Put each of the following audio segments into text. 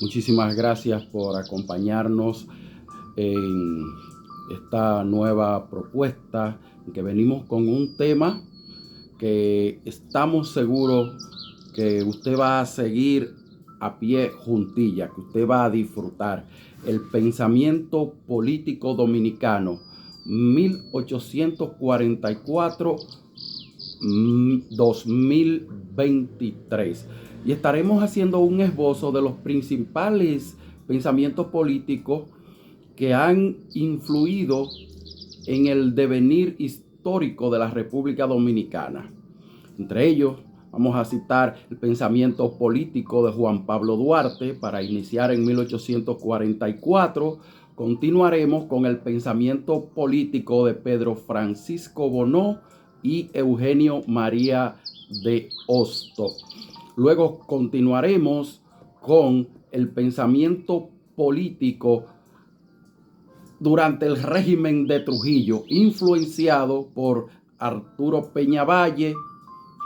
Muchísimas gracias por acompañarnos en esta nueva propuesta, que venimos con un tema que estamos seguros que usted va a seguir a pie juntilla, que usted va a disfrutar. El pensamiento político dominicano, 1844-2023. Y estaremos haciendo un esbozo de los principales pensamientos políticos que han influido en el devenir histórico de la República Dominicana. Entre ellos, vamos a citar el pensamiento político de Juan Pablo Duarte para iniciar en 1844. Continuaremos con el pensamiento político de Pedro Francisco Bonó y Eugenio María de Hostos. Luego continuaremos con el pensamiento político durante el régimen de Trujillo, influenciado por Arturo Peñavalle,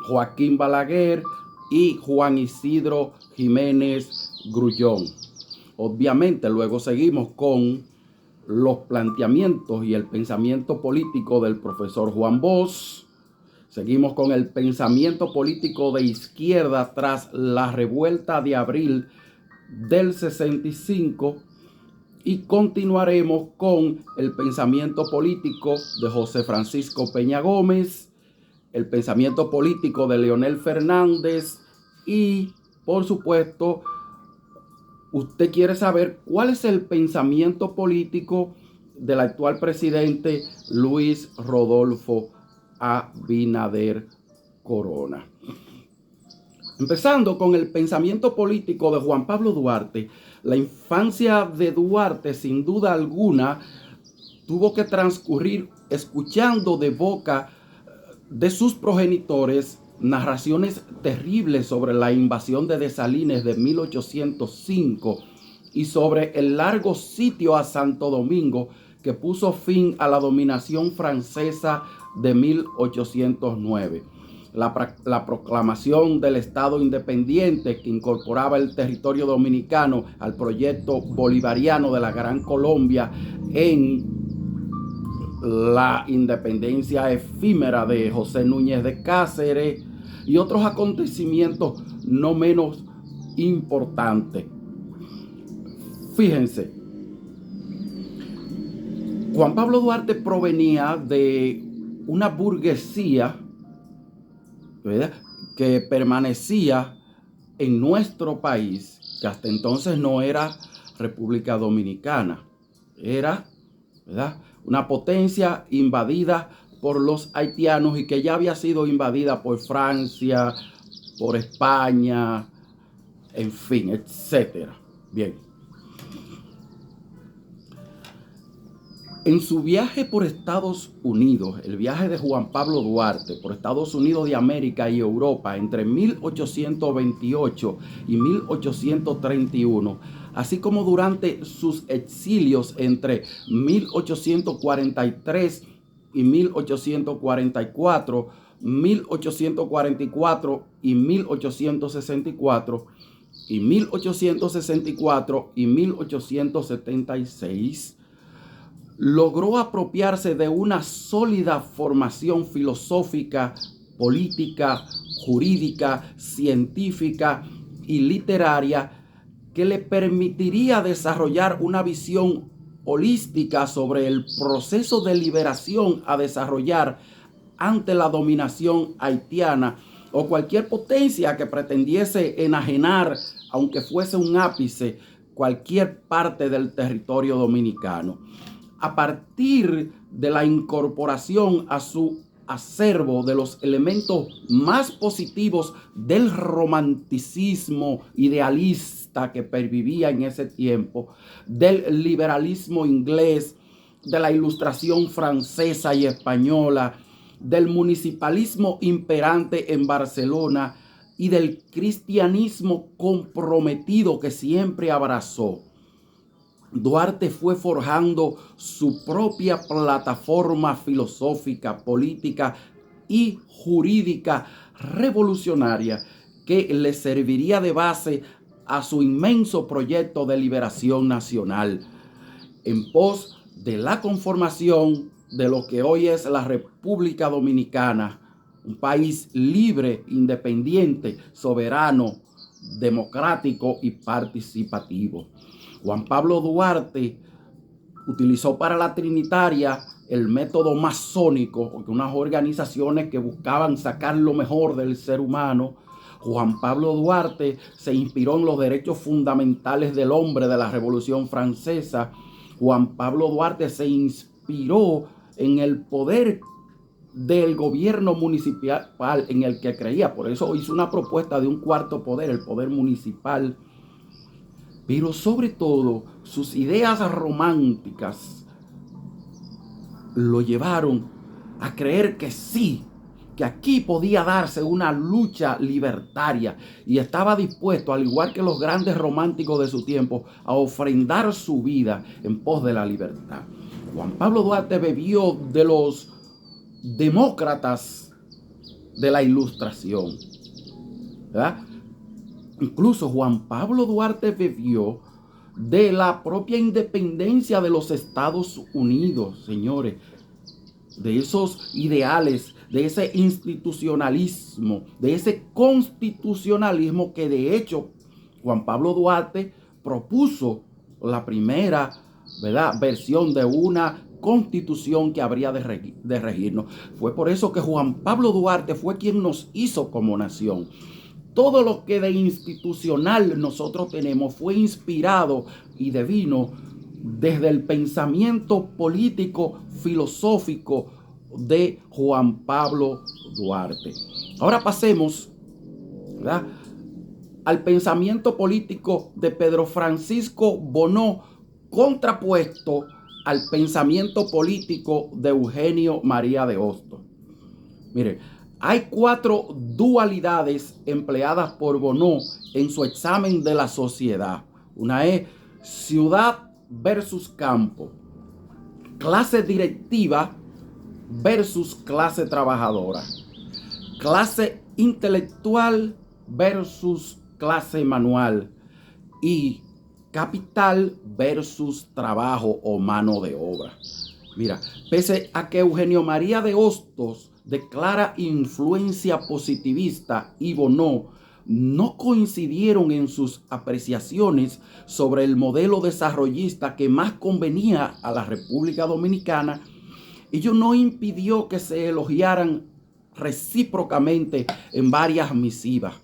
Joaquín Balaguer y Juan Isidro Jiménez Grullón. Obviamente, luego seguimos con los planteamientos y el pensamiento político del profesor Juan Bosch. Seguimos con el pensamiento político de izquierda tras la revuelta de abril del 65. Y continuaremos con el pensamiento político de José Francisco Peña Gómez, el pensamiento político de Leonel Fernández y, por supuesto, usted quiere saber cuál es el pensamiento político del actual presidente Luis Rodolfo Abinader Corona. Empezando con el pensamiento político de Juan Pablo Duarte, la infancia de Duarte, sin duda alguna, tuvo que transcurrir escuchando de boca de sus progenitores narraciones terribles sobre la invasión de Dessalines de 1805 y sobre el largo sitio a Santo Domingo que puso fin a la dominación francesa de 1809. La proclamación del Estado independiente que incorporaba el territorio dominicano al proyecto bolivariano de la Gran Colombia en la independencia efímera de José Núñez de Cáceres y otros acontecimientos no menos importantes. Fíjense, Juan Pablo Duarte provenía de una burguesía, ¿verdad?, que permanecía en nuestro país, que hasta entonces no era República Dominicana, era, ¿verdad?, una potencia invadida por los haitianos y que ya había sido invadida por Francia, por España, en fin, etcétera. Bien. En su viaje por Estados Unidos, el viaje de Juan Pablo Duarte por Estados Unidos de América y Europa entre 1828 y 1831, así como durante sus exilios entre 1843 y 1844, 1844 y 1864, y 1864 y 1876, logró apropiarse de una sólida formación filosófica, política, jurídica, científica y literaria que le permitiría desarrollar una visión holística sobre el proceso de liberación a desarrollar ante la dominación haitiana o cualquier potencia que pretendiese enajenar, aunque fuese un ápice, cualquier parte del territorio dominicano. A partir de la incorporación a su acervo de los elementos más positivos del romanticismo idealista que pervivía en ese tiempo, del liberalismo inglés, de la ilustración francesa y española, del municipalismo imperante en Barcelona y del cristianismo comprometido que siempre abrazó, Duarte fue forjando su propia plataforma filosófica, política y jurídica revolucionaria que le serviría de base a su inmenso proyecto de liberación nacional en pos de la conformación de lo que hoy es la República Dominicana, un país libre, independiente, soberano, democrático y participativo. Juan Pablo Duarte utilizó para la Trinitaria el método masónico, porque unas organizaciones que buscaban sacar lo mejor del ser humano. Juan Pablo Duarte se inspiró en los derechos fundamentales del hombre de la Revolución Francesa. Juan Pablo Duarte se inspiró en el poder del gobierno municipal en el que creía. Por eso hizo una propuesta de un cuarto poder, el poder municipal. Pero sobre todo, sus ideas románticas lo llevaron a creer que sí, que aquí podía darse una lucha libertaria, y estaba dispuesto, al igual que los grandes románticos de su tiempo, a ofrendar su vida en pos de la libertad. Juan Pablo Duarte bebió de los demócratas de la Ilustración, ¿verdad? Incluso Juan Pablo Duarte bebió de la propia independencia de los Estados Unidos, señores, de esos ideales, de ese institucionalismo, de ese constitucionalismo que de hecho Juan Pablo Duarte propuso la primera, ¿verdad?, versión de una constitución que habría de regirnos. Fue por eso que Juan Pablo Duarte fue quien nos hizo como nación. Todo lo que de institucional nosotros tenemos fue inspirado y devino desde el pensamiento político, filosófico de Juan Pablo Duarte. Ahora pasemos, ¿verdad?, al pensamiento político de Pedro Francisco Bonó, contrapuesto al pensamiento político de Eugenio María de Hostos. Mire, hay 4 dualidades empleadas por Bonó en su examen de la sociedad. Una es ciudad versus campo, clase directiva versus clase trabajadora, clase intelectual versus clase manual y capital versus trabajo o mano de obra. Mira, pese a que Eugenio María de Hostos declara influencia positivista y Bonó no coincidieron en sus apreciaciones sobre el modelo desarrollista que más convenía a la República Dominicana, ello no impidió que se elogiaran recíprocamente en varias misivas.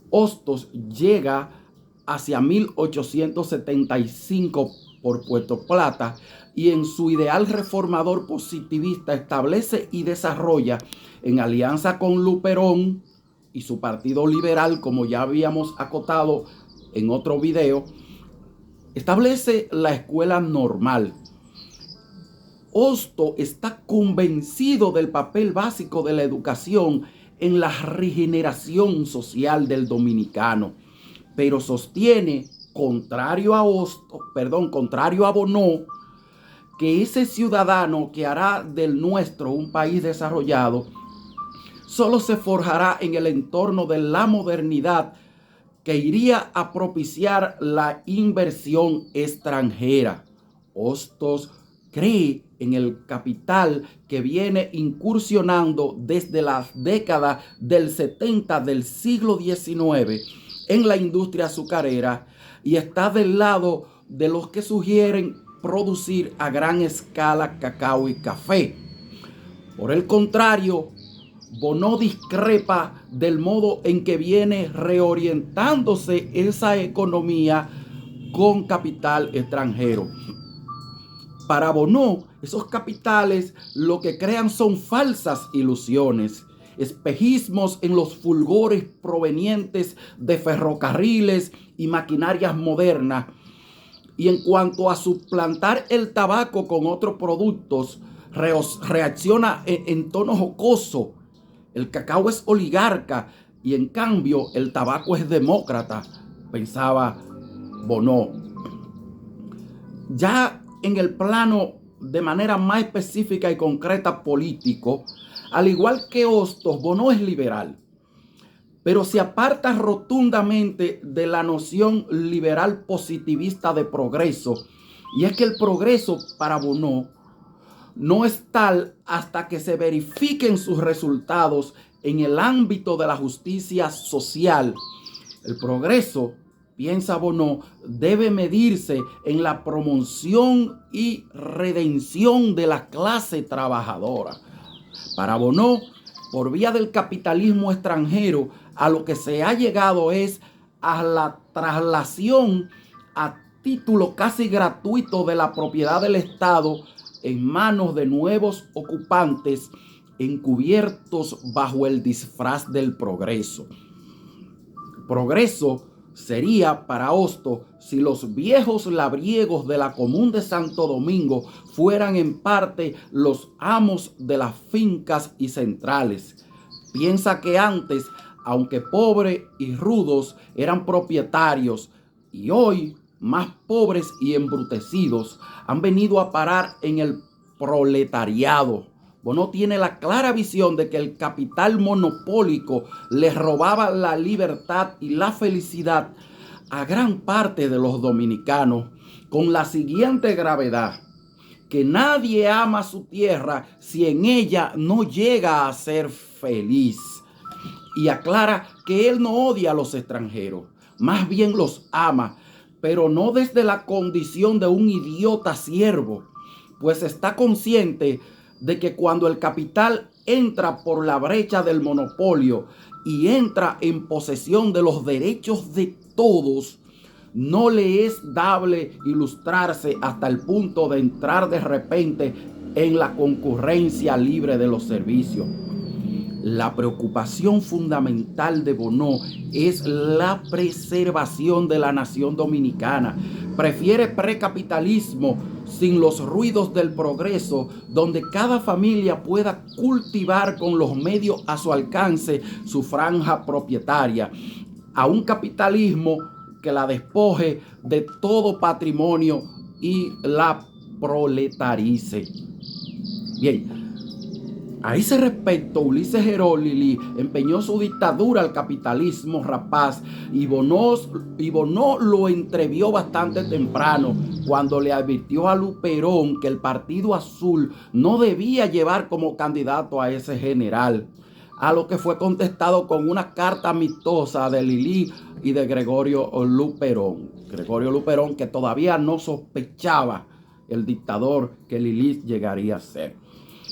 Hostos llega hacia 1875 por Puerto Plata y en su ideal reformador positivista establece y desarrolla, en alianza con Luperón y su Partido Liberal, como ya habíamos acotado en otro video, establece la escuela normal. Hostos está convencido del papel básico de la educación en la regeneración social del dominicano, pero sostiene, contrario a Bonó, que ese ciudadano que hará del nuestro un país desarrollado solo se forjará en el entorno de la modernidad que iría a propiciar la inversión extranjera. Hostos cree en el capital que viene incursionando desde las décadas del 70 del siglo XIX en la industria azucarera y está del lado de los que sugieren producir a gran escala cacao y café. Por el contrario, Bonó discrepa del modo en que viene reorientándose esa economía con capital extranjero. Para Bonó, esos capitales lo que crean son falsas ilusiones, espejismos en los fulgores provenientes de ferrocarriles y maquinarias modernas. Y en cuanto a suplantar el tabaco con otros productos, reacciona en tono jocoso. El cacao es oligarca y en cambio el tabaco es demócrata, pensaba Bonó. Ya en el plano de manera más específica y concreta político, al igual que Hostos, Bonó es liberal. pero se aparta rotundamente de la noción liberal positivista de progreso. Y es que el progreso para Bonneau no es tal hasta que se verifiquen sus resultados en el ámbito de la justicia social. El progreso, piensa Bonneau, debe medirse en la promoción y redención de la clase trabajadora. Para Bonneau, por vía del capitalismo extranjero, a lo que se ha llegado es a la traslación a título casi gratuito de la propiedad del Estado en manos de nuevos ocupantes encubiertos bajo el disfraz del progreso. Progreso sería para Hosto si los viejos labriegos de la Común de Santo Domingo fueran en parte los amos de las fincas y centrales. Piensa que antes, aunque pobres y rudos, eran propietarios, y hoy, más pobres y embrutecidos, han venido a parar en el proletariado. Bonneau tiene la clara visión de que el capital monopólico les robaba la libertad y la felicidad a gran parte de los dominicanos, con la siguiente gravedad: que nadie ama su tierra si en ella no llega a ser feliz. Y aclara que él no odia a los extranjeros, más bien los ama, pero no desde la condición de un idiota siervo, pues está consciente de que cuando el capital entra por la brecha del monopolio y entra en posesión de los derechos de todos, no le es dable ilustrarse hasta el punto de entrar de repente en la concurrencia libre de los servicios. La preocupación fundamental de Bonneau es la preservación de la nación dominicana. Prefiere precapitalismo sin los ruidos del progreso, donde cada familia pueda cultivar con los medios a su alcance su franja propietaria, a un capitalismo que la despoje de todo patrimonio y la proletarice. Bien. A ese respecto, Ulises Heró Lili empeñó su dictadura al capitalismo rapaz y Bonneau lo entrevió bastante temprano cuando le advirtió a Luperón que el Partido Azul no debía llevar como candidato a ese general, a lo que fue contestado con una carta amistosa de Lili y de Gregorio Luperón. Gregorio Luperón, que todavía no sospechaba el dictador que Lili llegaría a ser.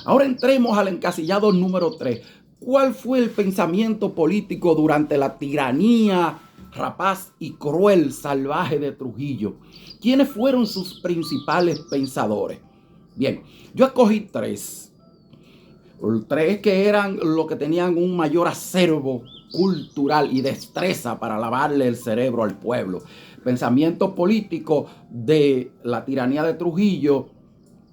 Ahora entremos al encasillado número 3. ¿Cuál fue el pensamiento político durante la tiranía rapaz y cruel, salvaje de Trujillo? ¿Quiénes fueron sus principales pensadores? Bien, yo escogí 3. 3 que eran los que tenían un mayor acervo cultural y destreza para lavarle el cerebro al pueblo. Pensamiento político de la tiranía de Trujillo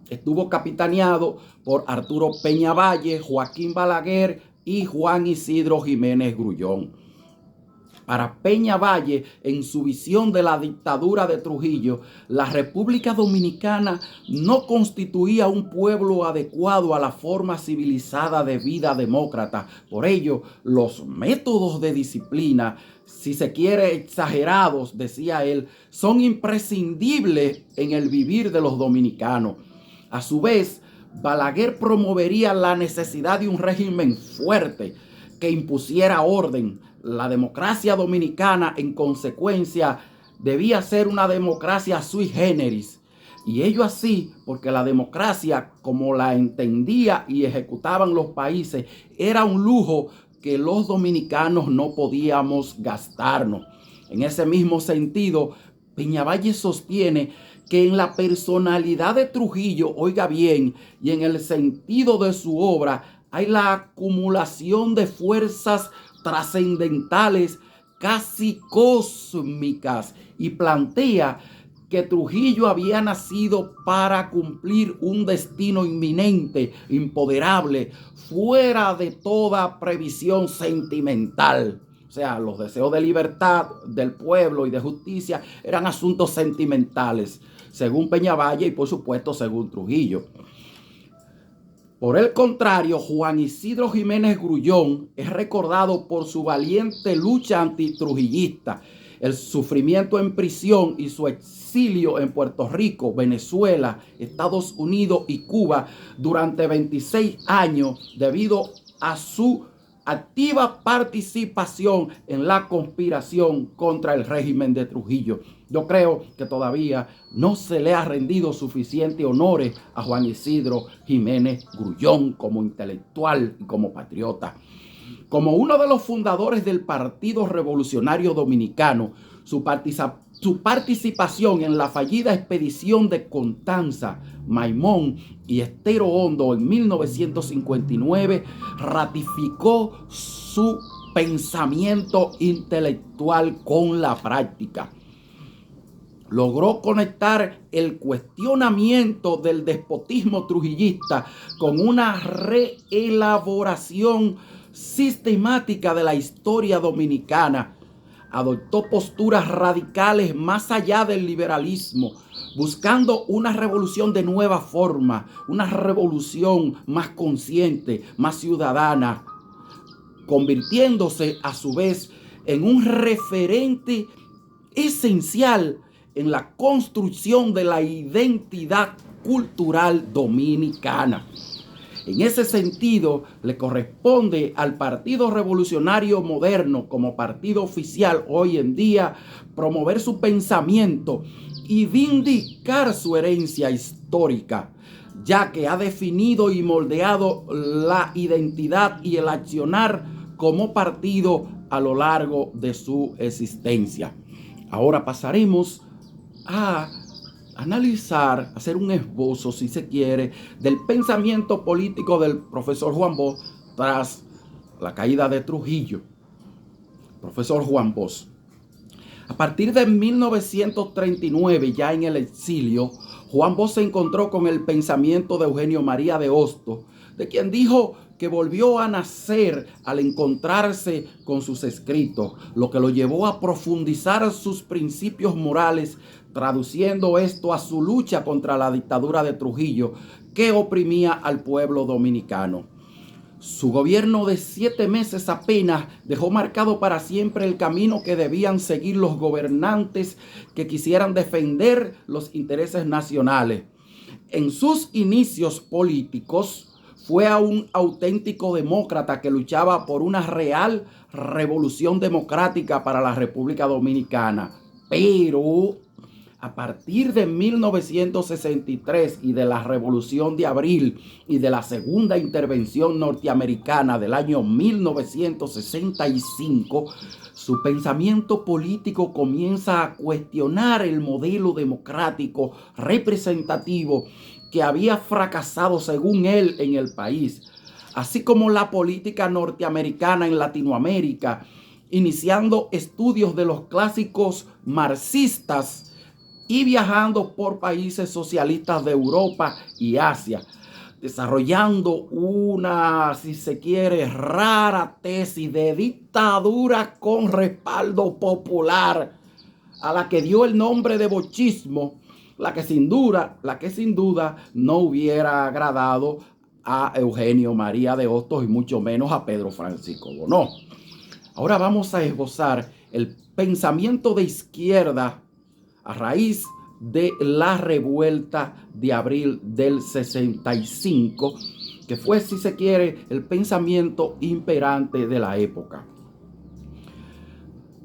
estuvo capitaneado por Arturo Peñavalle, Joaquín Balaguer y Juan Isidro Jiménez Grullón. Para Peñavalle, en su visión de la dictadura de Trujillo, la República Dominicana no constituía un pueblo adecuado a la forma civilizada de vida demócrata. Por ello, los métodos de disciplina, si se quiere exagerados, decía él, son imprescindibles en el vivir de los dominicanos. A su vez, Balaguer promovería la necesidad de un régimen fuerte que impusiera orden. La democracia dominicana, en consecuencia, debía ser una democracia sui generis. Y ello así porque la democracia, como la entendía y ejecutaban los países, era un lujo que los dominicanos no podíamos gastarnos. En ese mismo sentido, Peñavalle sostiene que en la personalidad de Trujillo, oiga bien, y en el sentido de su obra, hay la acumulación de fuerzas trascendentales, casi cósmicas, y plantea que Trujillo había nacido para cumplir un destino inminente, imponderable, fuera de toda previsión sentimental. O sea, los deseos de libertad del pueblo y de justicia eran asuntos sentimentales, según Peñavalle y por supuesto según Trujillo. Por el contrario, Juan Isidro Jiménez Grullón es recordado por su valiente lucha antitrujillista, el sufrimiento en prisión y su exilio en Puerto Rico, Venezuela, Estados Unidos y Cuba durante 26 años debido a su activa participación en la conspiración contra el régimen de Trujillo. Yo creo que todavía no se le ha rendido suficiente honores a Juan Isidro Jiménez Grullón como intelectual y como patriota. Como uno de los fundadores del Partido Revolucionario Dominicano, su participación en la fallida expedición de Constanza, Maimón y Estero Hondo en 1959 ratificó su pensamiento intelectual con la práctica. Logró conectar el cuestionamiento del despotismo trujillista con una reelaboración sistemática de la historia dominicana. Adoptó posturas radicales más allá del liberalismo, buscando una revolución de nueva forma, una revolución más consciente, más ciudadana, convirtiéndose a su vez en un referente esencial en la construcción de la identidad cultural dominicana. En ese sentido, le corresponde al Partido Revolucionario Moderno como partido oficial hoy en día promover su pensamiento y vindicar su herencia histórica, ya que ha definido y moldeado la identidad y el accionar como partido a lo largo de su existencia. Ahora pasaremos a analizar, hacer un esbozo, si se quiere, del pensamiento político del profesor Juan Bosch tras la caída de Trujillo. Profesor Juan Bosch. A partir de 1939, ya en el exilio, Juan Bosch se encontró con el pensamiento de Eugenio María de Hostos, de quien dijo que volvió a nacer al encontrarse con sus escritos, lo que lo llevó a profundizar sus principios morales, traduciendo esto a su lucha contra la dictadura de Trujillo, que oprimía al pueblo dominicano. Su gobierno de 7 meses apenas dejó marcado para siempre el camino que debían seguir los gobernantes que quisieran defender los intereses nacionales. En sus inicios políticos, fue a un auténtico demócrata que luchaba por una real revolución democrática para la República Dominicana. Pero a partir de 1963 y de la Revolución de Abril y de la Segunda Intervención Norteamericana del año 1965, su pensamiento político comienza a cuestionar el modelo democrático representativo que había fracasado según él en el país, así como la política norteamericana en Latinoamérica, iniciando estudios de los clásicos marxistas y viajando por países socialistas de Europa y Asia, desarrollando una, si se quiere, rara tesis de dictadura con respaldo popular, a la que dio el nombre de bochismo, la que sin duda no hubiera agradado a Eugenio María de Hostos y mucho menos a Pedro Francisco Bono. Ahora vamos a esbozar el pensamiento de izquierda a raíz de la revuelta de abril del 65, que fue, si se quiere, el pensamiento imperante de la época.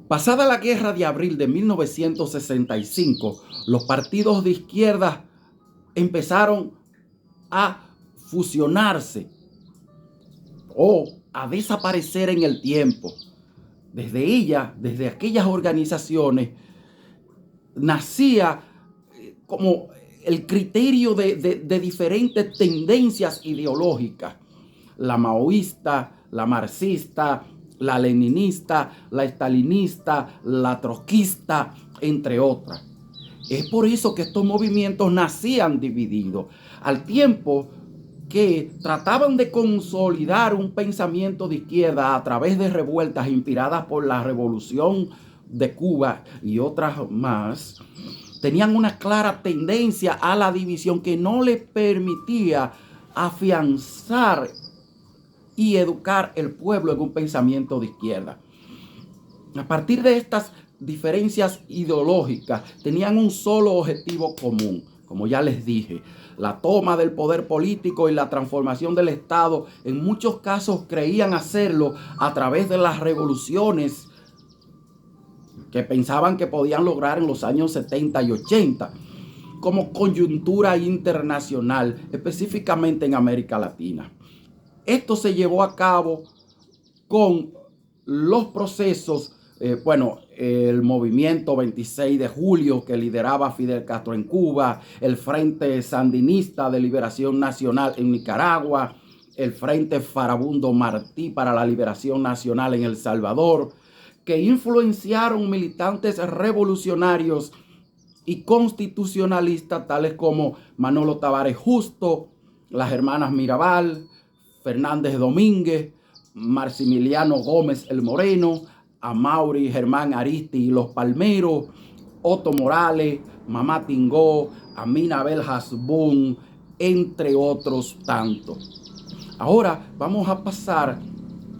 Pasada la guerra de abril de 1965, los partidos de izquierda empezaron a fusionarse o a desaparecer en el tiempo. Desde aquellas organizaciones, nacía como el criterio de diferentes tendencias ideológicas: la maoísta, la marxista, la leninista, la estalinista, la trotskista, entre otras. Es por eso que estos movimientos nacían divididos, al tiempo que trataban de consolidar un pensamiento de izquierda a través de revueltas inspiradas por la Revolución de Cuba y otras más. Tenían una clara tendencia a la división que no les permitía afianzar y educar el pueblo en un pensamiento de izquierda. A partir de estas diferencias ideológicas, tenían un solo objetivo común, como ya les dije: la toma del poder político y la transformación del Estado. En muchos casos creían hacerlo a través de las revoluciones que pensaban que podían lograr en los años 70 y 80, como coyuntura internacional, específicamente en América Latina. Esto se llevó a cabo con los procesos, el movimiento 26 de julio que lideraba Fidel Castro en Cuba, el Frente Sandinista de Liberación Nacional en Nicaragua, el Frente Farabundo Martí para la Liberación Nacional en El Salvador, que influenciaron militantes revolucionarios y constitucionalistas tales como Manolo Tavares Justo, las hermanas Mirabal, Fernández Domínguez, Maximiliano Gómez el Moreno, Amaury Germán Aristi y los Palmeros, Otto Morales, Mamá Tingó, Amina Abel Hasbún, entre otros tantos. Ahora vamos a pasar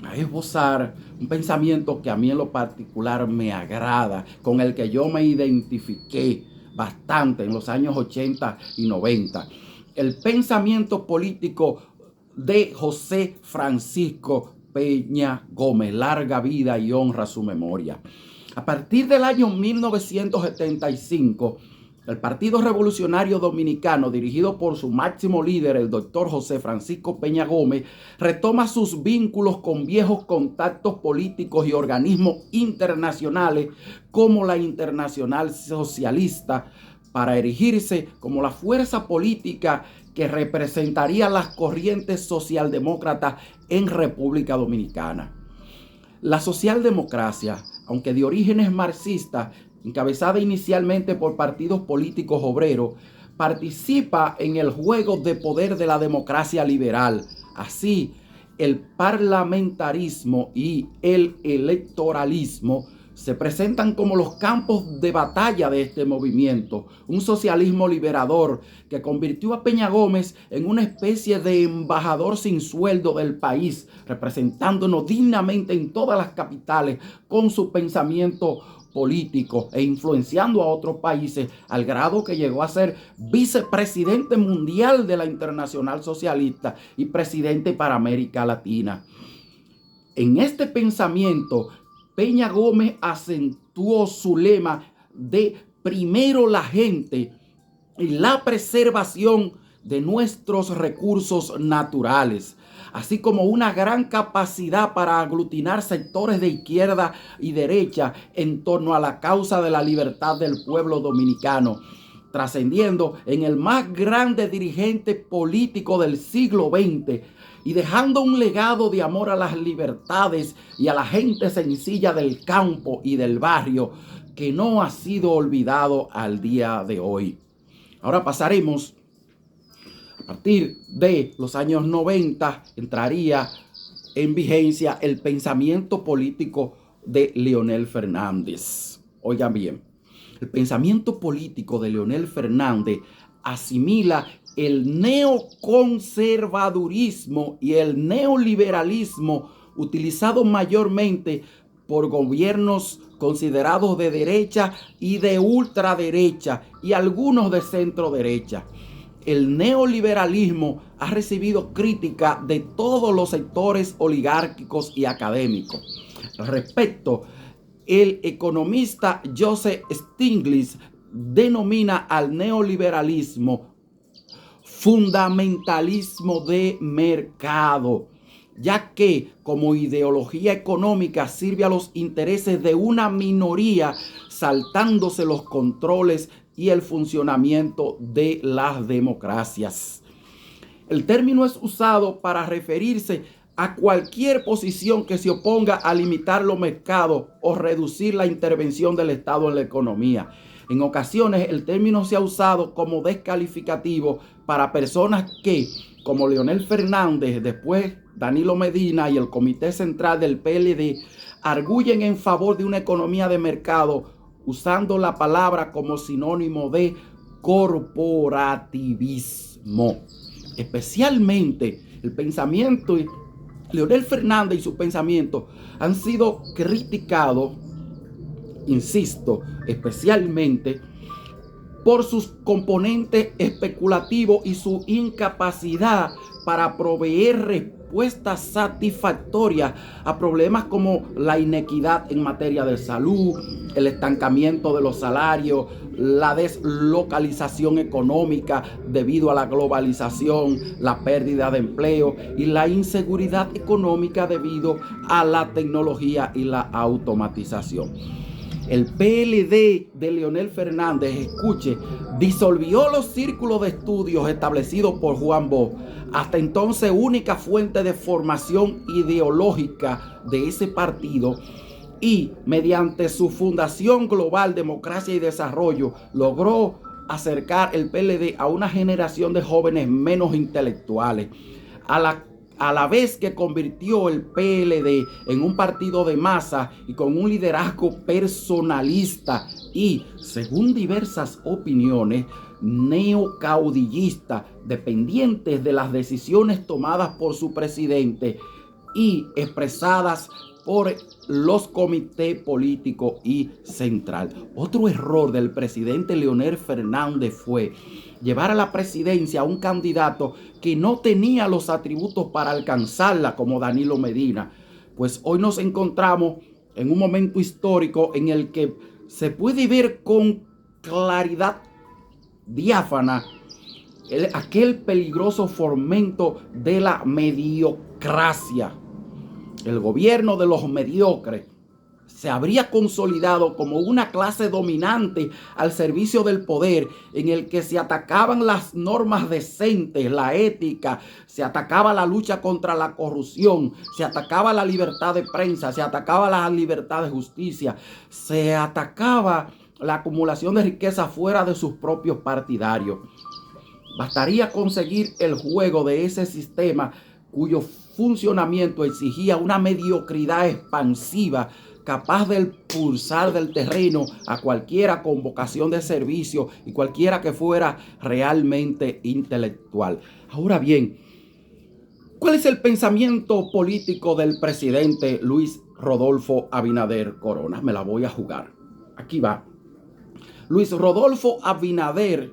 a esbozar un pensamiento que a mí en lo particular me agrada, con el que yo me identifiqué bastante en los años 80 y 90. El pensamiento político de José Francisco Peña Gómez, larga vida y honra su memoria. A partir del año 1975, el Partido Revolucionario Dominicano, dirigido por su máximo líder, el doctor José Francisco Peña Gómez, retoma sus vínculos con viejos contactos políticos y organismos internacionales como la Internacional Socialista, para erigirse como la fuerza política que representaría las corrientes socialdemócratas en República Dominicana. La socialdemocracia, aunque de orígenes marxistas, encabezada inicialmente por partidos políticos obreros, participa en el juego de poder de la democracia liberal. Así, el parlamentarismo y el electoralismo se presentan como los campos de batalla de este movimiento, un socialismo liberador que convirtió a Peña Gómez en una especie de embajador sin sueldo del país, representándonos dignamente en todas las capitales con su pensamiento político e influenciando a otros países, al grado que llegó a ser vicepresidente mundial de la Internacional Socialista y presidente para América Latina. En este pensamiento, Peña Gómez acentuó su lema de primero la gente y la preservación de nuestros recursos naturales, así como una gran capacidad para aglutinar sectores de izquierda y derecha en torno a la causa de la libertad del pueblo dominicano, trascendiendo en el más grande dirigente político del siglo XX y dejando un legado de amor a las libertades y a la gente sencilla del campo y del barrio que no ha sido olvidado al día de hoy. Ahora pasaremos, a partir de los años 90, entraría en vigencia el pensamiento político de Leonel Fernández. Oigan bien, el pensamiento político de Leonel Fernández asimila el neoconservadurismo y el neoliberalismo utilizado mayormente por gobiernos considerados de derecha y de ultraderecha y algunos de centro derecha. El neoliberalismo ha recibido crítica de todos los sectores oligárquicos y académicos. Al respecto, el economista Joseph Stiglitz denomina al neoliberalismo fundamentalismo de mercado, ya que como ideología económica sirve a los intereses de una minoría, saltándose los controles y el funcionamiento de las democracias. El término es usado para referirse a cualquier posición que se oponga a limitar los mercados o reducir la intervención del Estado en la economía. En ocasiones el término se ha usado como descalificativo para personas que, como Leonel Fernández, después Danilo Medina y el Comité Central del PLD, arguyen en favor de una economía de mercado usando la palabra como sinónimo de corporativismo. especialmente el pensamiento, Leonel Fernández y su pensamiento han sido criticados, insisto, especialmente por sus componentes especulativos y su incapacidad para proveer respuestas satisfactorias a problemas como la inequidad en materia de salud, el estancamiento de los salarios, la deslocalización económica debido a la globalización, la pérdida de empleo y la inseguridad económica debido a la tecnología y la automatización. El PLD de Leonel Fernández, escuche, disolvió los círculos de estudios establecidos por Juan Bosch, hasta entonces única fuente de formación ideológica de ese partido, y mediante su Fundación Global Democracia y Desarrollo logró acercar el PLD a una generación de jóvenes menos intelectuales, a la vez que convirtió el PLD en un partido de masa y con un liderazgo personalista y, según diversas opiniones, neocaudillista, dependientes de las decisiones tomadas por su presidente y expresadas por los comités políticos y central. Otro error del presidente Leonel Fernández fue llevar a la presidencia a un candidato que no tenía los atributos para alcanzarla, como Danilo Medina. Pues hoy nos encontramos en un momento histórico en el que se puede ver con claridad diáfana aquel peligroso fomento de la mediocracia. El gobierno de los mediocres se habría consolidado como una clase dominante al servicio del poder, en el que se atacaban las normas decentes, la ética, se atacaba la lucha contra la corrupción, se atacaba la libertad de prensa, se atacaba la libertad de justicia, se atacaba la acumulación de riqueza fuera de sus propios partidarios. Bastaría conseguir el juego de ese sistema cuyo funcionamiento exigía una mediocridad expansiva capaz de expulsar del terreno a cualquiera con vocación de servicio y cualquiera que fuera realmente intelectual. Ahora bien, ¿cuál es el pensamiento político del presidente Luis Rodolfo Abinader Corona? Me la voy a jugar. Aquí va. Luis Rodolfo Abinader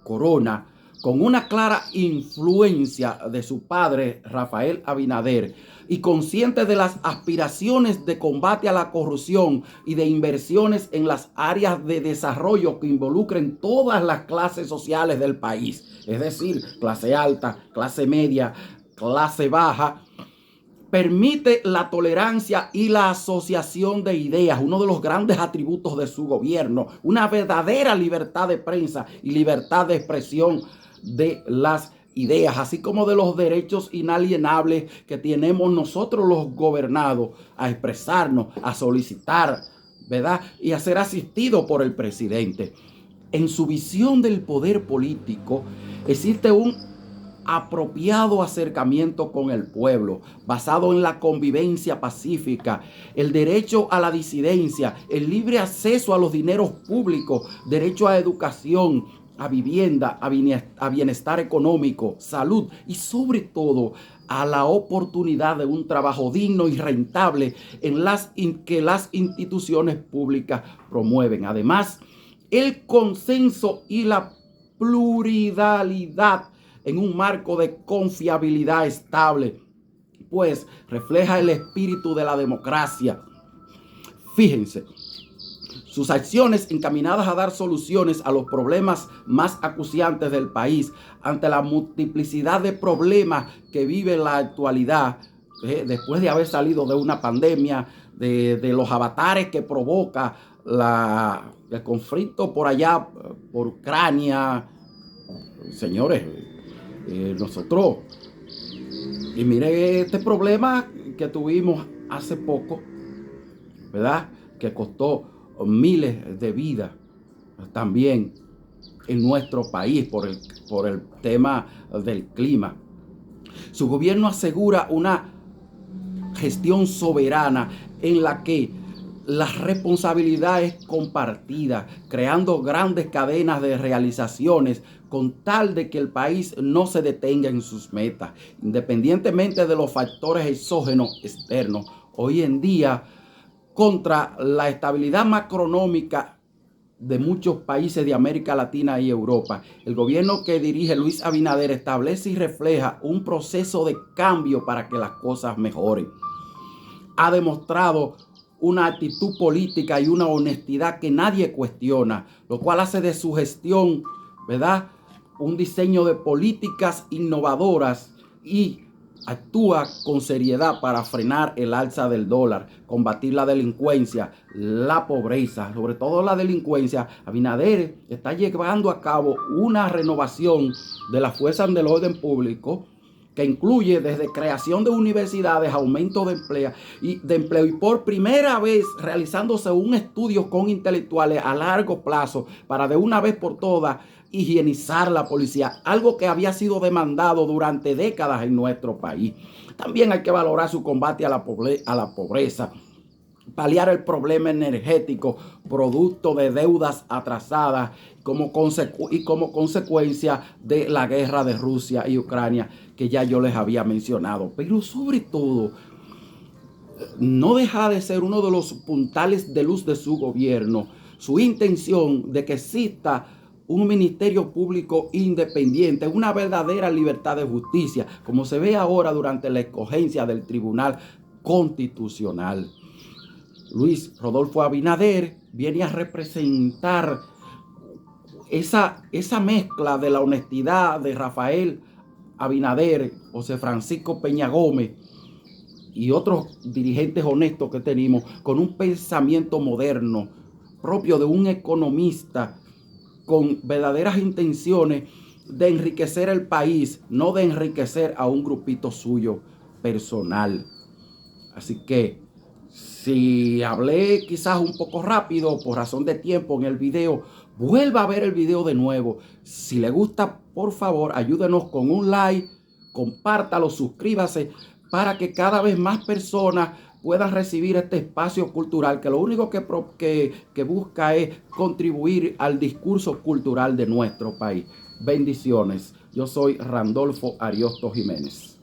Corona, con una clara influencia de su padre Rafael Abinader y consciente de las aspiraciones de combate a la corrupción y de inversiones en las áreas de desarrollo que involucren todas las clases sociales del país, es decir, clase alta, clase media, clase baja, permite la tolerancia y la asociación de ideas, uno de los grandes atributos de su gobierno, una verdadera libertad de prensa y libertad de expresión de las ideas, así como de los derechos inalienables que tenemos nosotros los gobernados a expresarnos, a solicitar, ¿verdad? Y a ser asistidos por el presidente. En su visión del poder político existe un apropiado acercamiento con el pueblo, basado en la convivencia pacífica, el derecho a la disidencia, el libre acceso a los dineros públicos, derecho a educación, a vivienda, a bienestar económico, salud y sobre todo a la oportunidad de un trabajo digno y rentable que las instituciones públicas promueven. Además, el consenso y la pluralidad en un marco de confiabilidad estable, pues refleja el espíritu de la democracia. Fíjense, sus acciones encaminadas a dar soluciones a los problemas más acuciantes del país ante la multiplicidad de problemas que vive la actualidad, después de haber salido de una pandemia, de los avatares que provoca el conflicto por allá, por Ucrania. Señores, nosotros, y mire este problema que tuvimos hace poco, ¿verdad? Que costó miles de vidas también en nuestro país por el tema del clima. Su gobierno asegura una gestión soberana en la que la responsabilidad es compartida, creando grandes cadenas de realizaciones con tal de que el país no se detenga en sus metas, independientemente de los factores exógenos externos. Hoy en día, contra la estabilidad macroeconómica de muchos países de América Latina y Europa, el gobierno que dirige Luis Abinader establece y refleja un proceso de cambio para que las cosas mejoren. Ha demostrado una actitud política y una honestidad que nadie cuestiona, lo cual hace de su gestión, ¿verdad?, un diseño de políticas innovadoras, y actúa con seriedad para frenar el alza del dólar, combatir la delincuencia, la pobreza, sobre todo la delincuencia. Abinader está llevando a cabo una renovación de las fuerzas del orden público que incluye desde creación de universidades, aumento de empleo y por primera vez realizándose un estudio con intelectuales a largo plazo para de una vez por todas higienizar la policía, algo que había sido demandado durante décadas en nuestro país. También hay que valorar su combate a la pobreza, paliar el problema energético producto de deudas atrasadas como consecuencia de la guerra de Rusia y Ucrania que ya yo les había mencionado. Pero sobre todo, no deja de ser uno de los puntales de luz de su gobierno su intención de que exista un ministerio público independiente, una verdadera libertad de justicia, como se ve ahora durante la escogencia del Tribunal Constitucional. Luis Rodolfo Abinader viene a representar esa mezcla de la honestidad de Rafael Abinader, José Francisco Peña Gómez y otros dirigentes honestos que tenemos, con un pensamiento moderno propio de un economista con verdaderas intenciones de enriquecer el país, no de enriquecer a un grupito suyo personal. Así que si hablé quizás un poco rápido por razón de tiempo en el video, vuelva a ver el video de nuevo. Si le gusta, por favor, ayúdenos con un like, compártalo, suscríbase para que cada vez más personas puedan recibir este espacio cultural que lo único que busca es contribuir al discurso cultural de nuestro país. Bendiciones. Yo soy Randolfo Ariosto Jiménez.